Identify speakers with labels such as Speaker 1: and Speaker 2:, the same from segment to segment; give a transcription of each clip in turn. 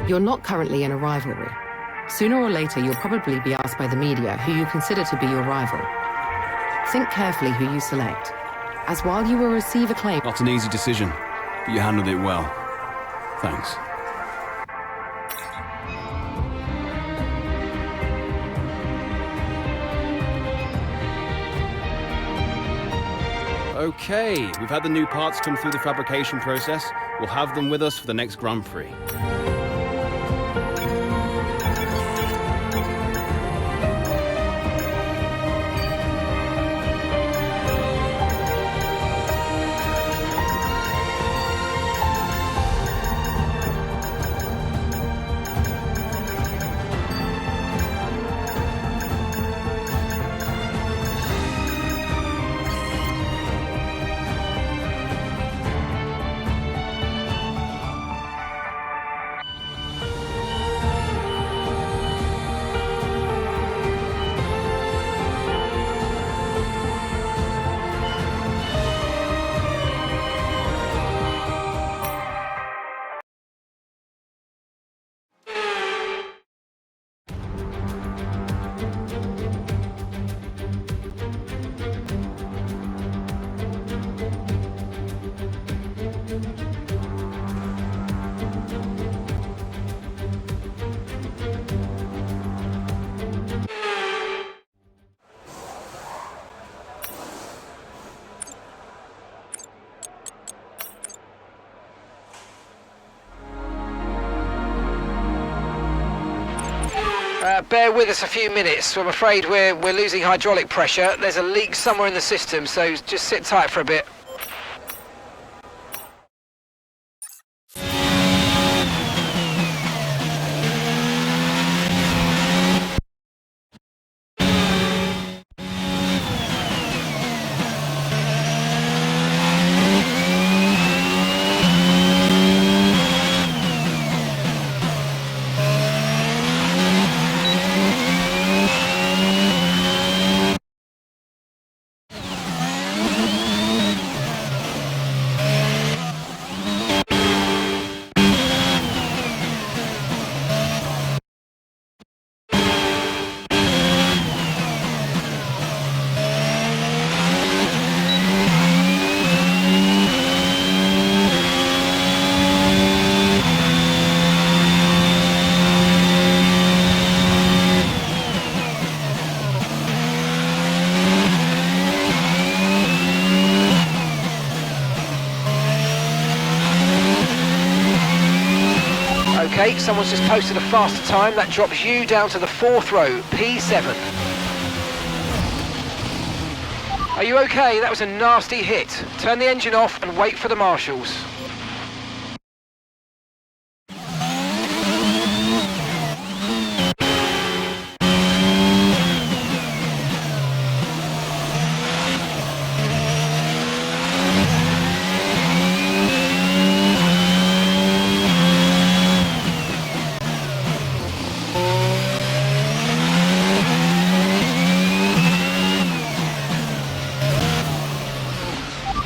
Speaker 1: You're not currently in a rivalry. Sooner or later, you'll probably be asked by the media who you consider to be your rival. Think carefully who you select, as while you will receive acclaim...
Speaker 2: Not an easy decision, but you handled it well. Thanks. Okay, we've had the new parts come through the fabrication process. We'll have them with us for the next Grand Prix.
Speaker 3: Bear with us a few minutes. I'm afraid we're losing hydraulic pressure. There's a leak somewhere in the system, so just sit tight for a bit. Okay, someone's just posted a faster time. That drops you down to the 4th row, P7. Are you okay? That was a nasty hit. Turn the engine off and wait for the marshals.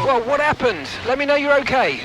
Speaker 3: Well, what happened? Let me know you're okay.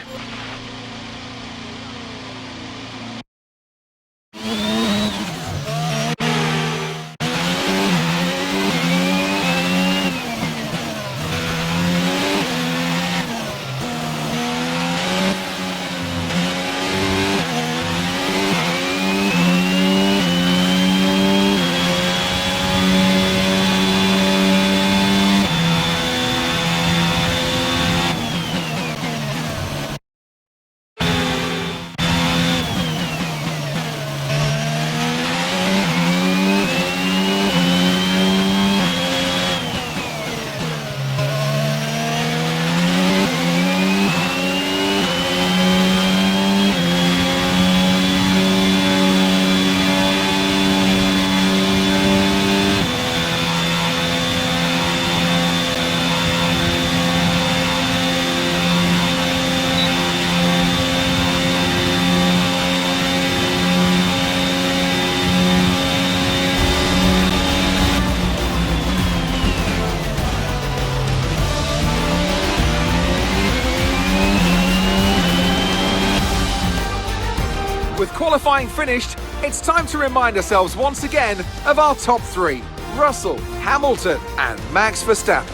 Speaker 4: With qualifying finished, it's time to remind ourselves once again of our top three: Russell, Hamilton and Max Verstappen.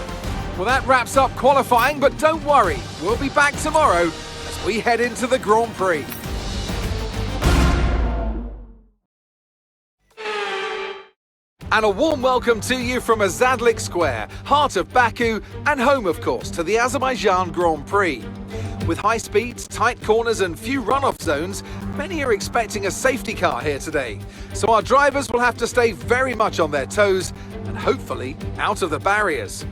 Speaker 4: Well, that wraps up qualifying, but don't worry, we'll be back tomorrow as we head into the Grand Prix. And a warm welcome to you from Azadlik Square, heart of Baku and home, of course, to the Azerbaijan Grand Prix. With high speeds, tight corners and few runoff zones, many are expecting a safety car here today. So our drivers will have to stay very much on their toes and hopefully out of the barriers.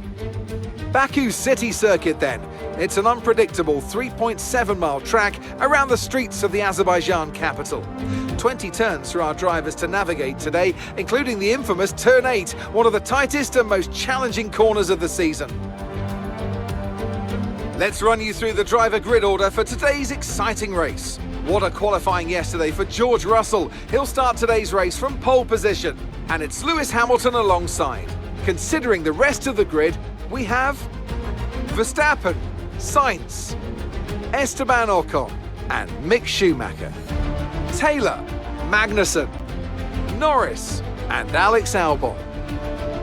Speaker 4: Baku City Circuit then. It's an unpredictable 3.7-mile track around the streets of the Azerbaijan capital. 20 turns for our drivers to navigate today, including the infamous Turn 8, one of the tightest and most challenging corners of the season. Let's run you through the driver grid order for today's exciting race. What a qualifying yesterday for George Russell. He'll start today's race from pole position. And it's Lewis Hamilton alongside. Considering the rest of the grid, we have Verstappen, Sainz, Esteban Ocon and Mick Schumacher, Taylor, Magnussen, Norris and Alex Albon,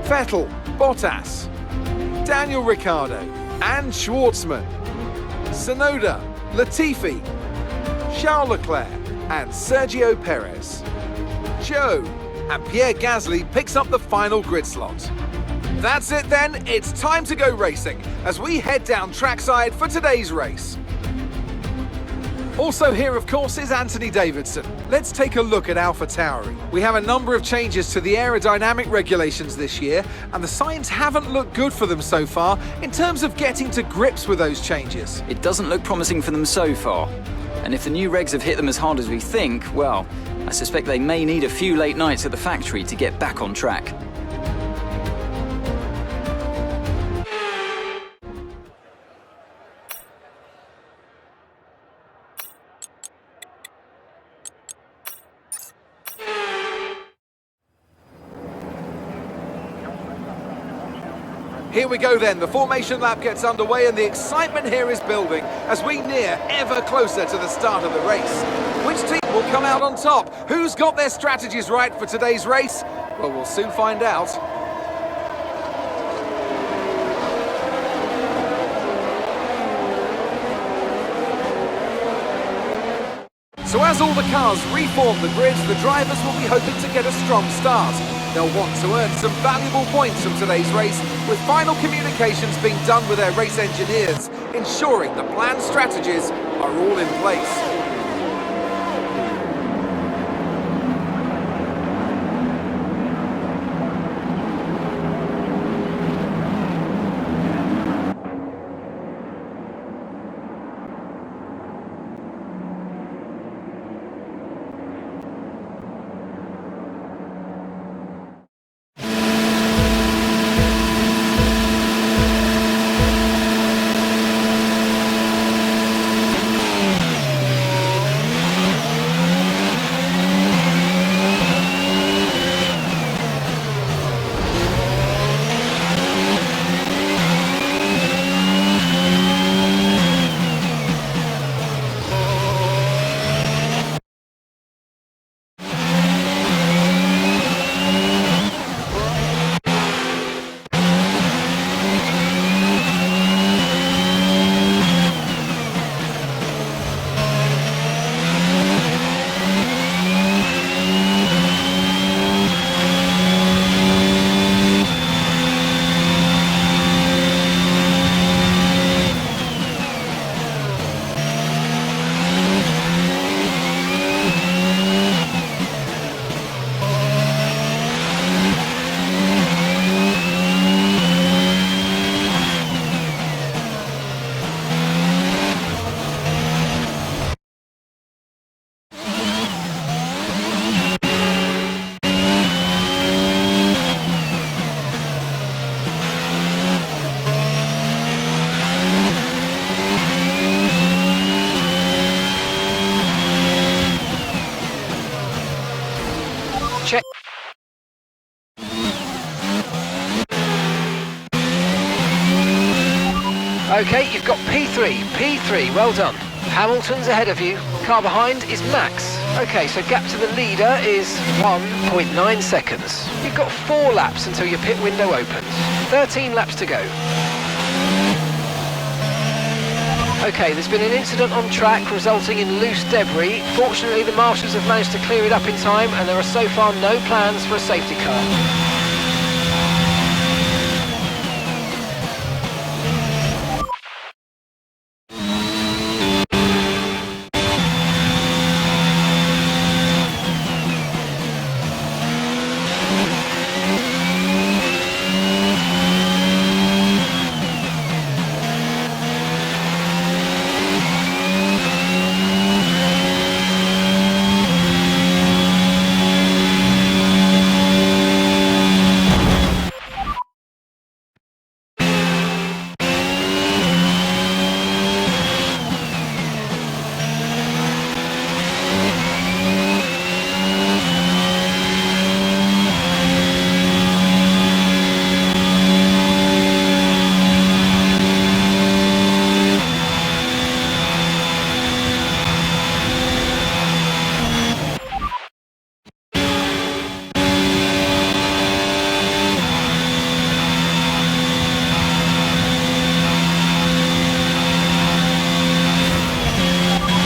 Speaker 4: Vettel, Bottas, Daniel Ricciardo and Schwartzman, Tsunoda, Latifi, Charles Leclerc and Sergio Perez. Joe and Pierre Gasly picks up the final grid slot. That's it then, it's time to go racing as we head down trackside for today's race. Also here, of course, is Anthony Davidson. Let's take a look at AlphaTauri. We have a number of changes to the aerodynamic regulations this year, and the signs haven't looked good for them so far in terms of getting to grips with those changes.
Speaker 5: It doesn't look promising for them so far. And if the new regs have hit them as hard as we think, well, I suspect they may need a few late nights at the factory to get back on track.
Speaker 4: Here we go then, the formation lap gets underway and the excitement here is building as we near ever closer to the start of the race. Which team will come out on top? Who's got their strategies right for today's race? Well, we'll soon find out. So as all the cars reform the grids, the drivers will be hoping to get a strong start. They'll want to earn some valuable points from today's race, with final communications being done with their race engineers, ensuring the planned strategies are all in place. Check. Okay, you've got P3, well done. Hamilton's ahead of you. Car behind is Max.
Speaker 3: Okay, so gap to the leader is 1.9 seconds. You've got 4 laps until your pit window opens. 13 laps to go. Okay, there's been an incident on track resulting in loose debris. Fortunately, the marshals have managed to clear it up in time, and there are so far no plans for a safety car.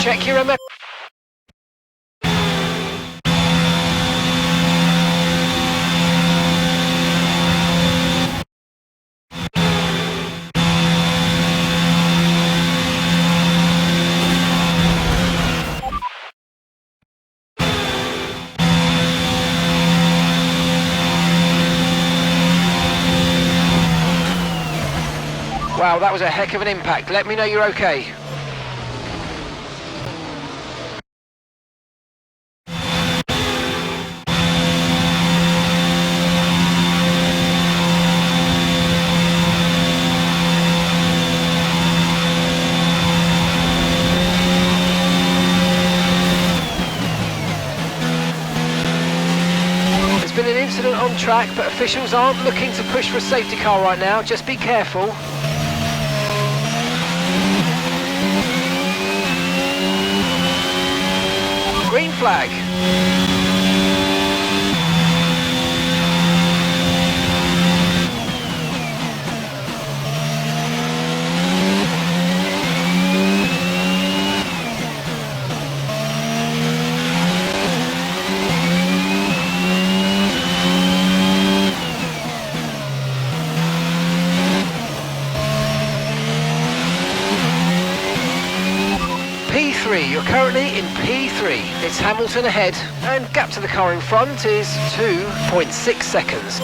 Speaker 3: Check your MS. Wow, that was a heck of an impact. Let me know you're okay. There's been an incident on track, but officials aren't looking to push for a safety car right now. Just be careful. Green flag. P3, you're currently in P3. It's Hamilton ahead, and gap to the car in front is 2.6 seconds.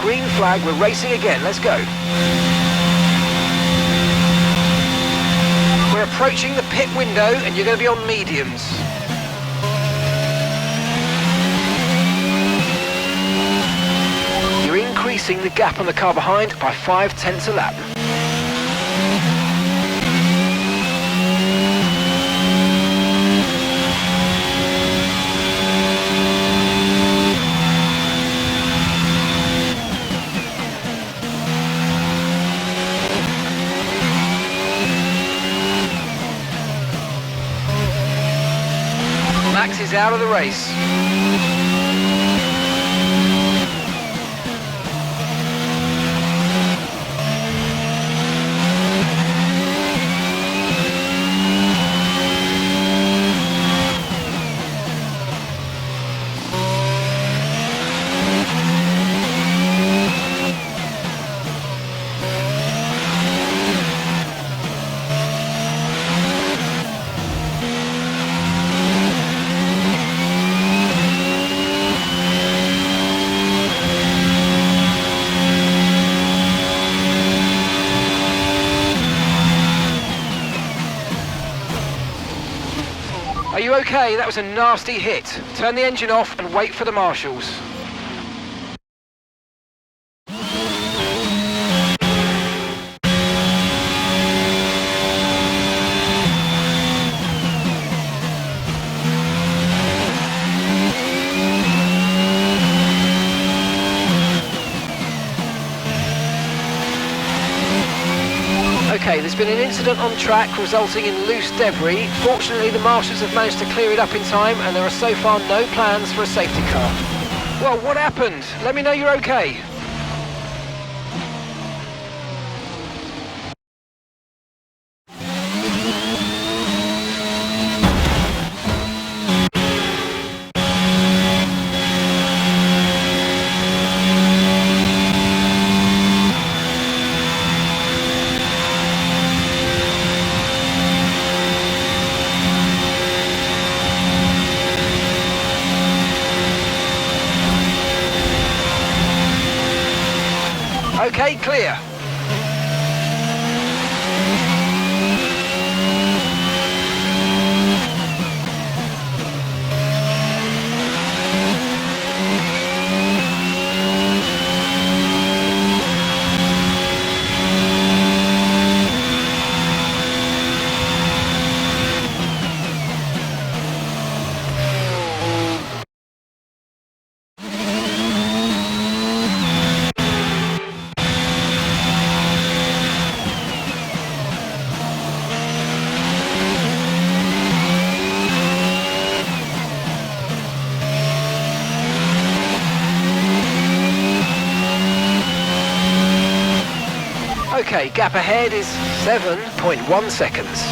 Speaker 3: Green flag, we're racing again, let's go. We're approaching the pit window and you're going to be on mediums. You're increasing the gap on the car behind by 0.5 a lap. out of the race. Are you okay? That was a nasty hit. Turn the engine off and wait for the marshals. Okay, there's been an incident on track resulting in loose debris. Fortunately, the marshals have managed to clear it up in time, and there are so far no plans for a safety car. Well, what happened? Let me know you're okay. Okay, clear. Okay, gap ahead is 7.1 seconds.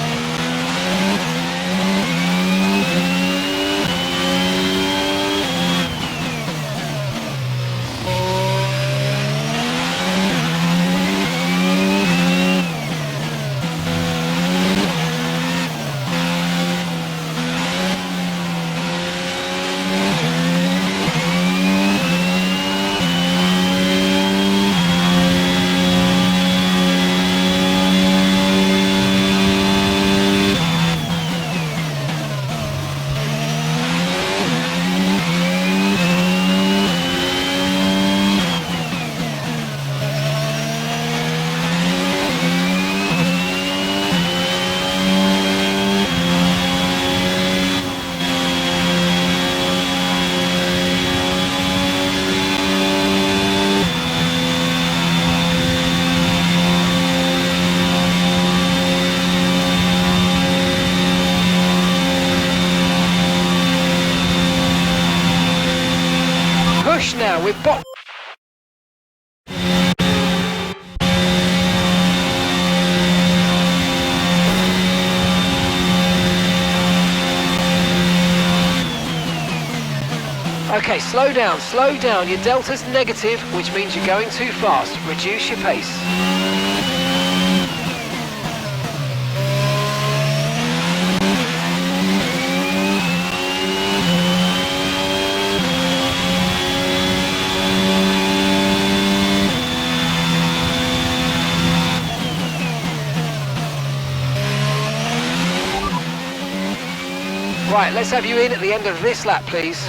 Speaker 3: Now with bot. Okay, slow down, slow down. Your delta's negative, which means you're going too fast. Reduce your pace. Right, let's have you in at the end of this lap, please.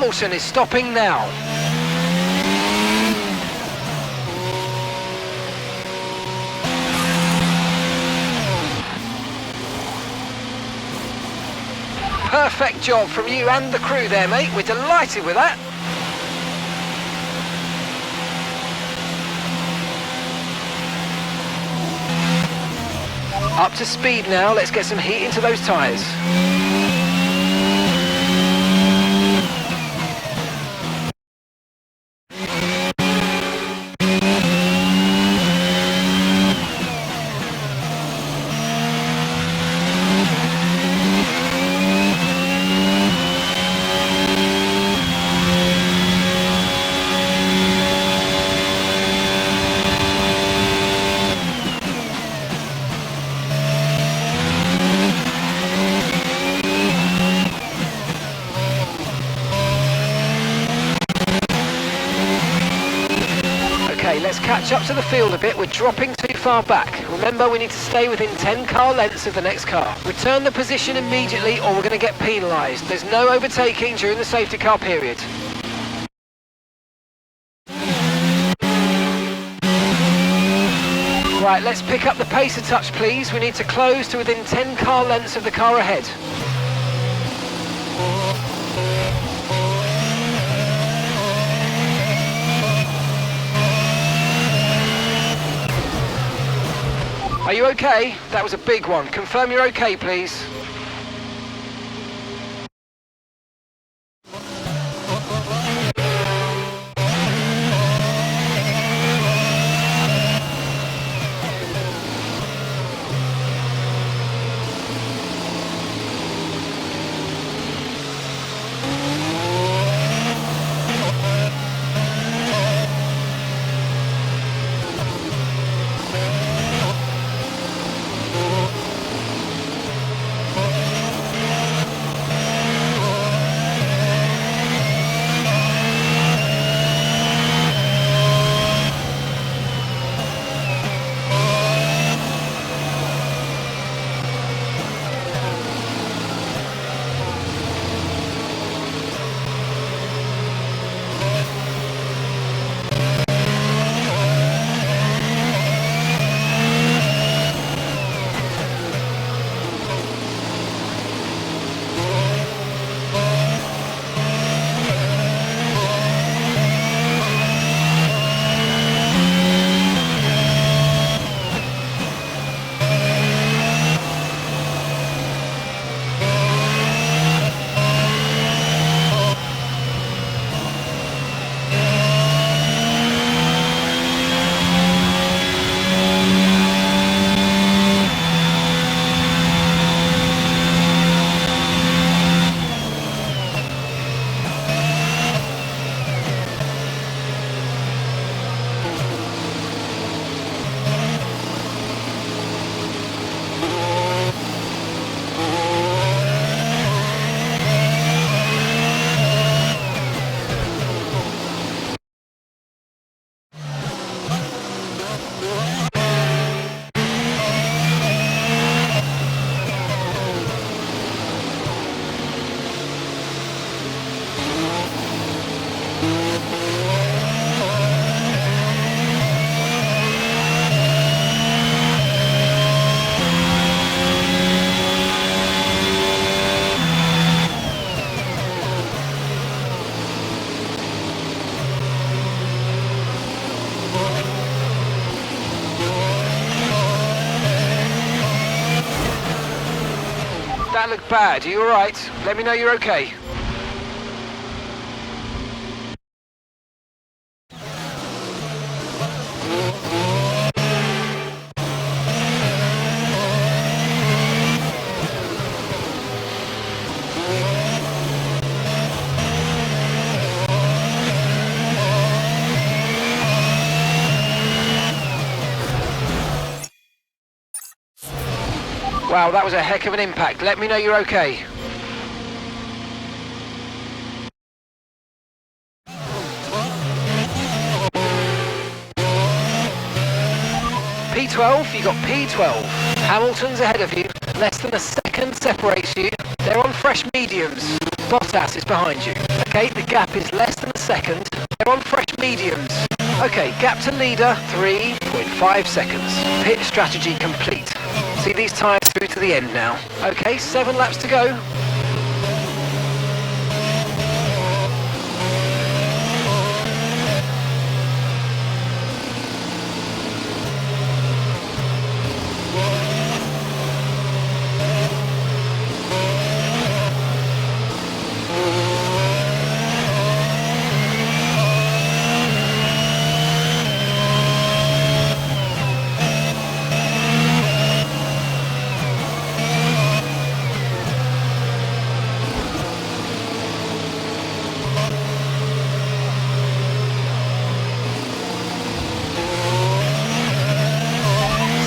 Speaker 3: Hamilton is stopping now. Perfect job from you and the crew there, mate. We're delighted with that. Up to speed now. Let's get some heat into those tyres. Okay, let's catch up to the field a bit. We're dropping too far back. Remember, we need to stay within 10 car lengths of the next car. Return the position immediately or we're going to get penalised. There's no overtaking during the safety car period. Right, let's pick up the pace a touch, please. We need to close to within 10 car lengths of the car ahead. Are you okay? That was a big one. Confirm you're okay, please. That looked bad. Are you alright? Let me know you're okay. Wow, that was a heck of an impact. Let me know you're okay. P12, you got P12. Hamilton's ahead of you. Less than a second separates you. They're on fresh mediums. Bottas is behind you. Okay, the gap is less than a second. They're on fresh mediums. Okay, gap to leader, 3.5 seconds. Pit strategy complete. See these tyres through to the end now. Okay, 7 laps to go.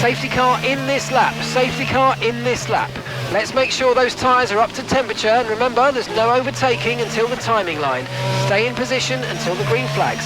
Speaker 3: Safety car in this lap, safety car in this lap. Let's make sure those tyres are up to temperature, and remember there's no overtaking until the timing line. Stay in position until the green flags.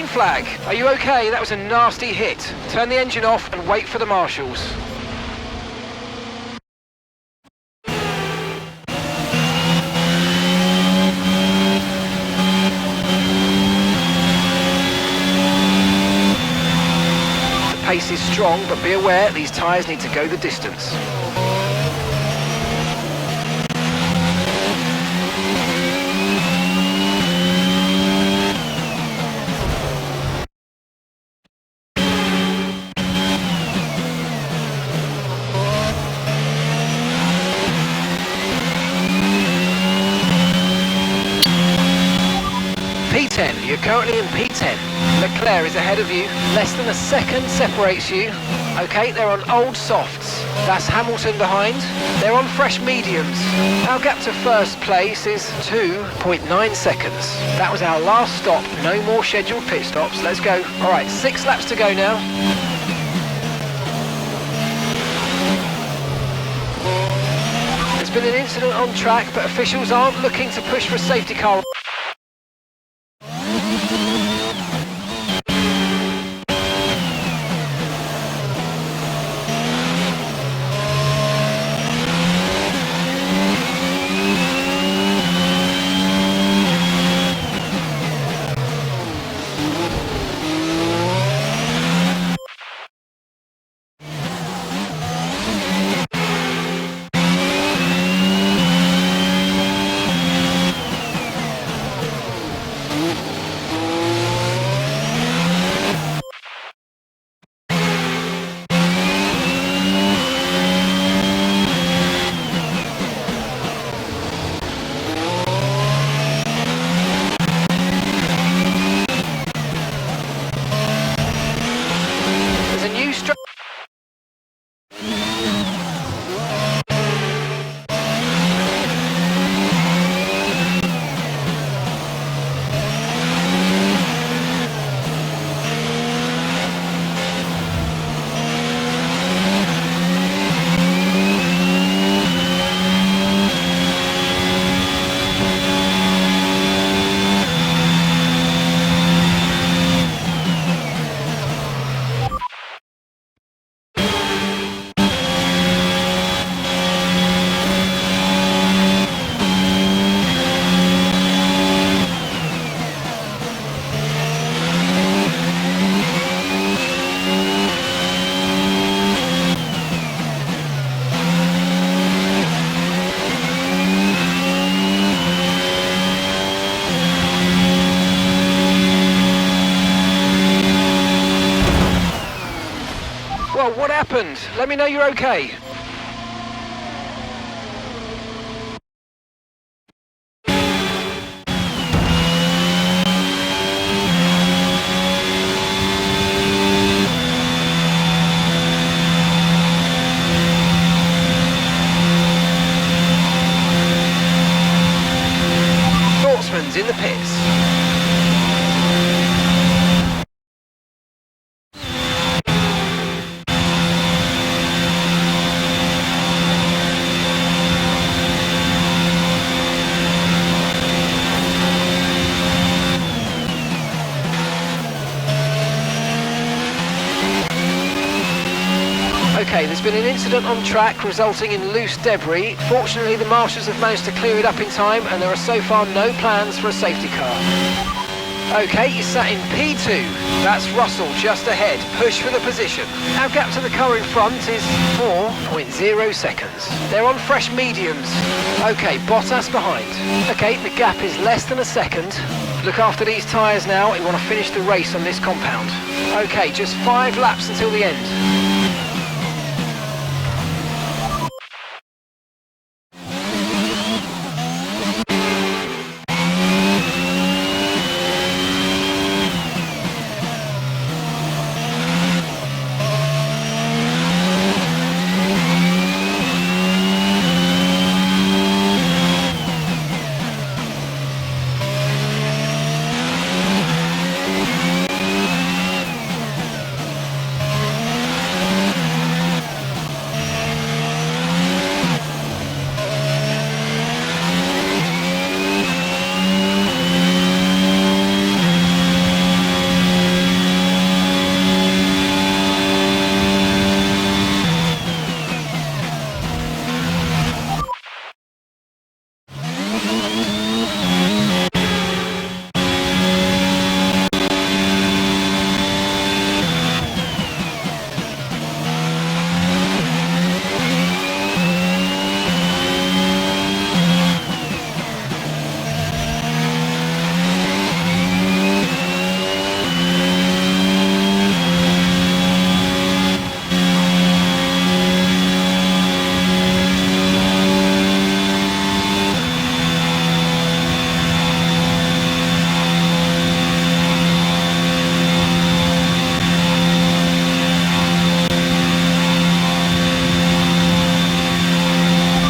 Speaker 3: Flag. Are you okay? That was a nasty hit. Turn the engine off and wait for the marshals. The pace is strong, but be aware these tyres need to go the distance. P10, you're currently in P10. Leclerc is ahead of you. Less than a second separates you. Okay, they're on old softs. That's Hamilton behind. They're on fresh mediums. Our gap to first place is 2.9 seconds. That was our last stop. No more scheduled pit stops. Let's go. All right, 6 laps to go now. There's been an incident on track, but officials aren't looking to push for a safety car. Well, what happened? Let me know you're okay. conditions in the pits. Okay, there's been an incident on track resulting in loose debris. Fortunately, the marshals have managed to clear it up in time, and there are so far no plans for a safety car. Okay, you're sat in P2. That's Russell just ahead. Push for the position. Our gap to the car in front is 4.0 seconds. They're on fresh mediums. Okay, Bottas behind. Okay, the gap is less than a second. Look after these tyres now. We want to finish the race on this compound. Okay, just 5 laps until the end.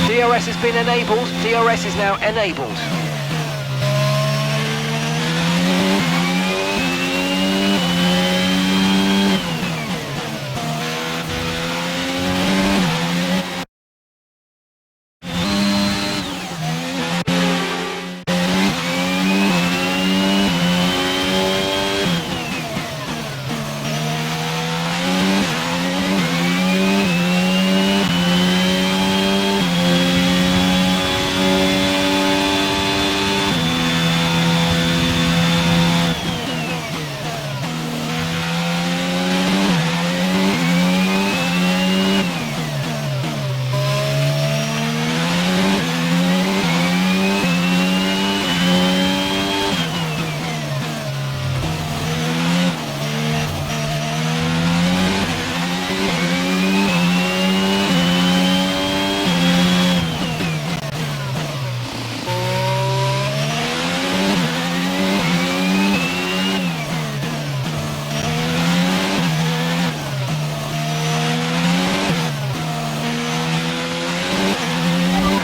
Speaker 3: DRS has been enabled. DRS is now enabled.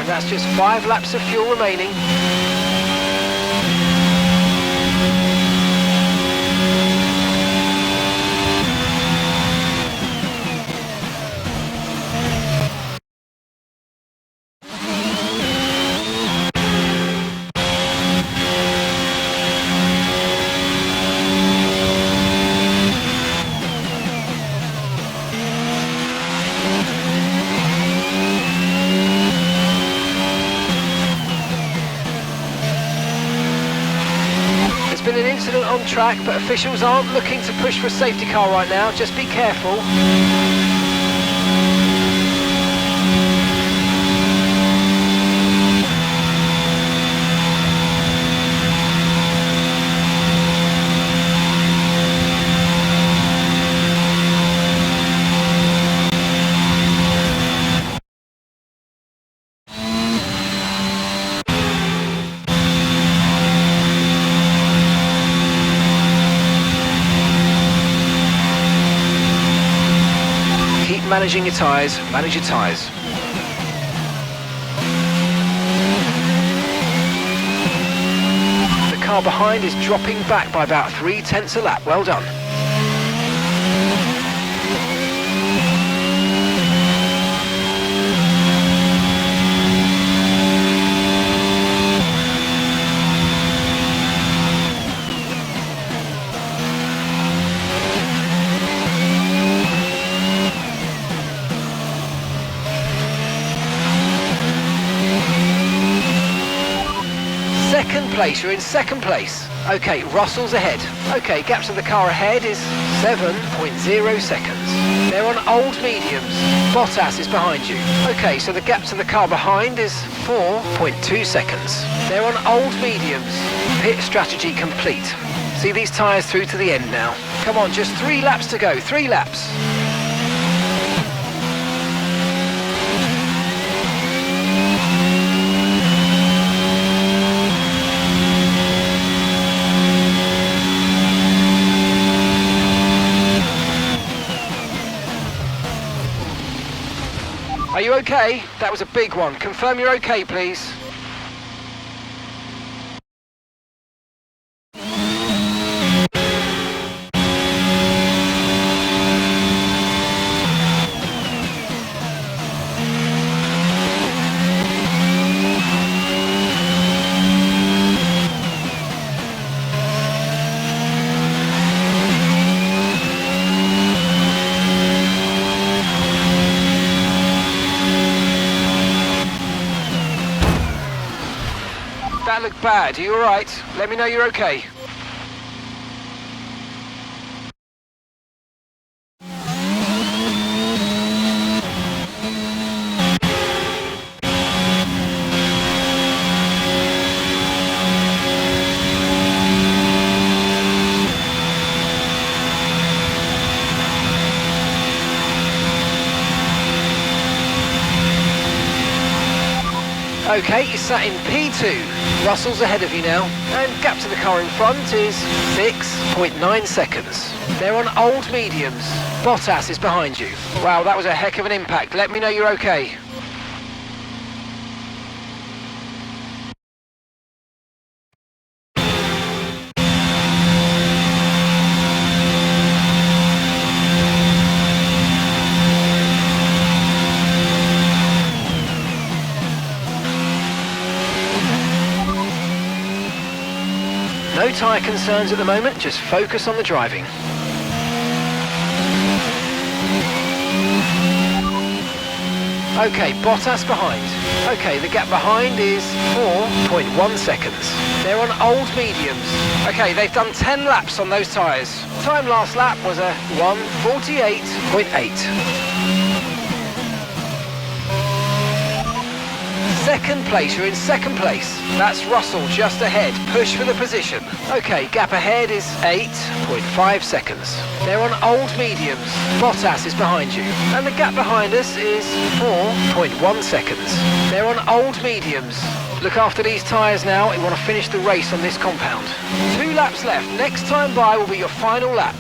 Speaker 3: That's just 5 laps of fuel remaining. There's been an incident on track, but officials aren't looking to push for a safety car right now. Just be careful. Managing your tyres, manage your tyres. The car behind is dropping back by about 0.3 a lap. Well done. Second place, you're in second place. Okay, Russell's ahead. Okay, gap to the car ahead is 7.0 seconds. They're on old mediums. Bottas is behind you. Okay, so the gap to the car behind is 4.2 seconds. They're on old mediums. Pit strategy complete. See these tyres through to the end now. Come on, just 3 laps to go, 3 laps. Are you okay? That was a big one. Confirm you're okay, please. That looked bad. Are you alright? Let me know you're okay. Okay, you're sat in P2. Russell's ahead of you now. And gap to the car in front is 6.9 seconds. They're on old mediums. Bottas is behind you. Wow, that was a heck of an impact. Let me know you're okay. No tyre concerns at the moment, just focus on the driving. Okay, Bottas behind. Okay, the gap behind is 4.1 seconds. They're on old mediums. Okay, they've done 10 laps on those tyres. Time last lap was a 1:48.8. Second place, you're in second place. That's Russell just ahead. Push for the position. Okay, gap ahead is 8.5 seconds. They're on old mediums. Bottas is behind you. And the gap behind us is 4.1 seconds. They're on old mediums. Look after these tyres now. We want to finish the race on this compound. 2 laps left. Next time by will be your final lap.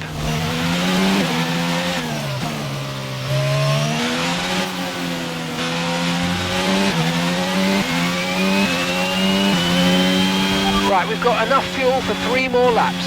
Speaker 3: Right, we've got enough fuel for 3 more laps.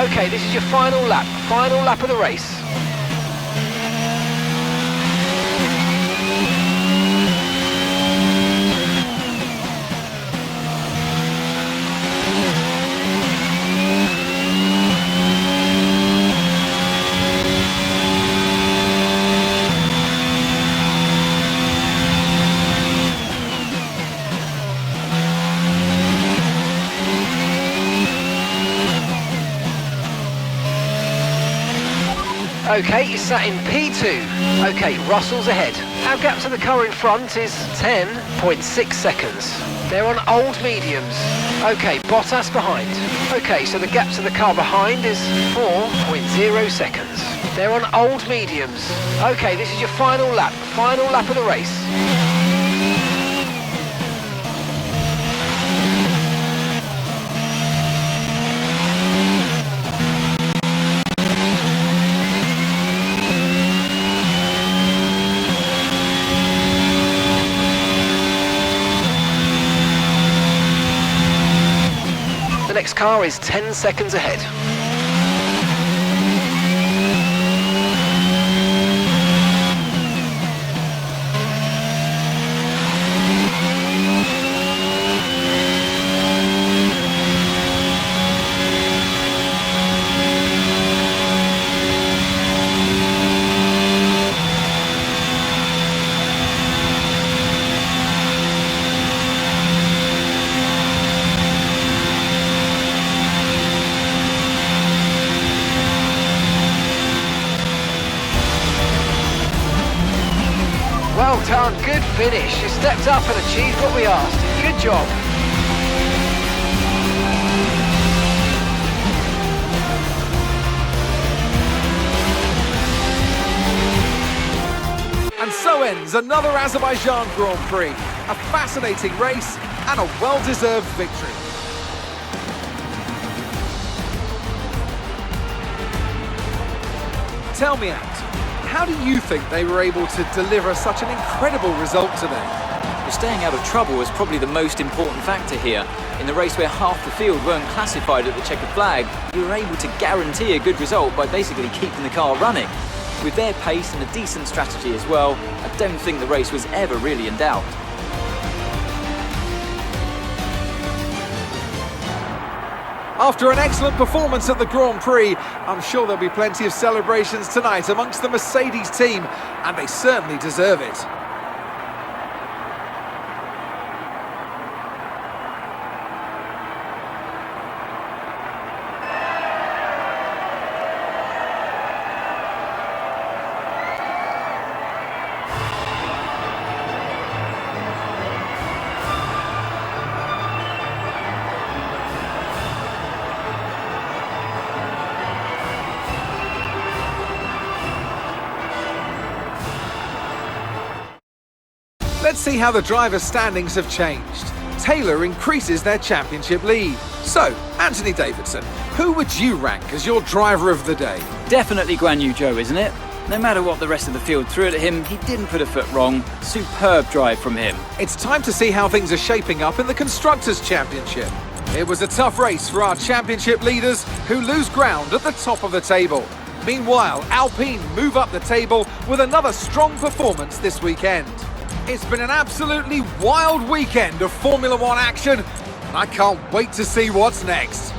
Speaker 3: Okay, this is your final lap of the race. Okay, he's sat in P2. Okay, Russell's ahead. Our gap to the car in front is 10.6 seconds. They're on old mediums. Okay, Bottas behind. Okay, so the gap to the car behind is 4.0 seconds. They're on old mediums. Okay, this is your final lap of the race. The next car is 10 seconds ahead. Well done, good finish. You stepped up and achieved what we asked. Good job.
Speaker 4: And so ends another Azerbaijan Grand Prix. A fascinating race and a well-deserved victory. Tell me, Ant, how do you think they were able to deliver such an incredible result today?
Speaker 5: Well, staying out of trouble was probably the most important factor here. In the race where half the field weren't classified at the checkered flag, you were able to guarantee a good result by basically keeping the car running. With their pace and a decent strategy as well, I don't think the race was ever really in doubt.
Speaker 4: After an excellent performance at the Grand Prix, I'm sure there'll be plenty of celebrations tonight amongst the Mercedes team, and they certainly deserve it. Let's see how the drivers' standings have changed. Taylor increases their championship lead. So, Anthony Davidson, who would you rank as your driver of the day?
Speaker 5: Definitely Guan Yu Zhou, isn't it? No matter what the rest of the field threw at him, he didn't put a foot wrong. Superb drive from him.
Speaker 4: It's time to see how things are shaping up in the Constructors' Championship. It was a tough race for our championship leaders, who lose ground at the top of the table. Meanwhile, Alpine move up the table with another strong performance this weekend. It's been an absolutely wild weekend of Formula One action, and I can't wait to see what's next.